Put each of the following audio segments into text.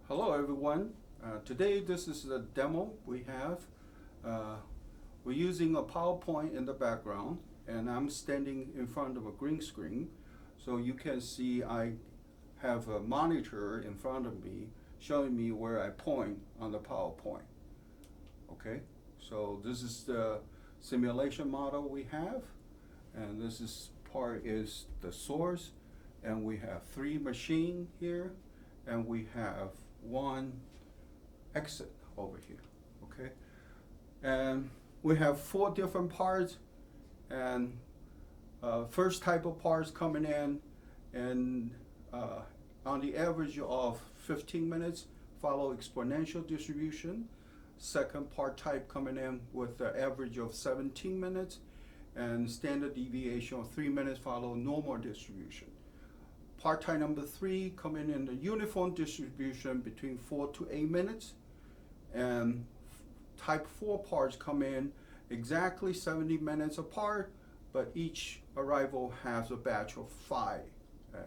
Hello everyone. Today this is a demo we have. We're using a PowerPoint in the background and I'm standing in front of a green screen. So you can see I have a monitor in front of me showing me where I point on the PowerPoint. Okay, so this is the simulation model we have, and this is part is the source, and we have 3 machines here, and we have 1 exit over here. Okay, and we have 4 different parts, and first type of parts coming in, and on the average of 15 minutes, follow exponential distribution. Second part type coming in with the average of 17 minutes, and standard deviation of 3 minutes, follow normal distribution. Part type number 3 coming in the uniform distribution between 4 to 8 minutes, and type 4 parts come in exactly 70 minutes apart, but each arrival has a batch of 5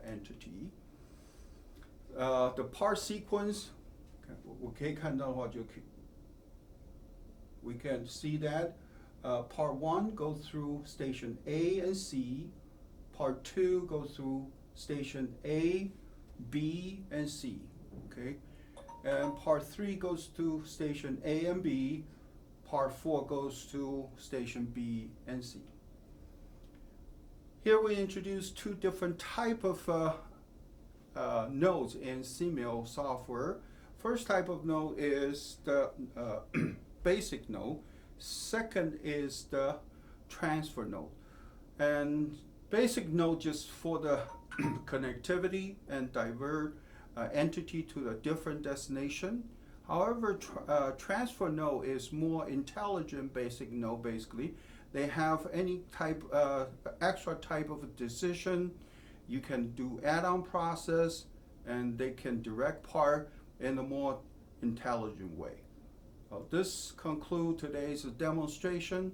entity. The part sequence, 我可以看到的话就可以 we can see that part 1 goes through station A and C, part 2 goes through station A, B, and C, okay? And part 3 goes to station A and B, part 4 goes to station B and C. Here we introduce 2 different type of nodes in Simul software. First type of node is the basic node. Second is the transfer node. And basic node just for the connectivity and divert entity to a different destination. However, transfer node is more intelligent basic node basically. They have any type, extra type of decision. You can do add-on process, and they can direct part in a more intelligent way. This concludes today's demonstration.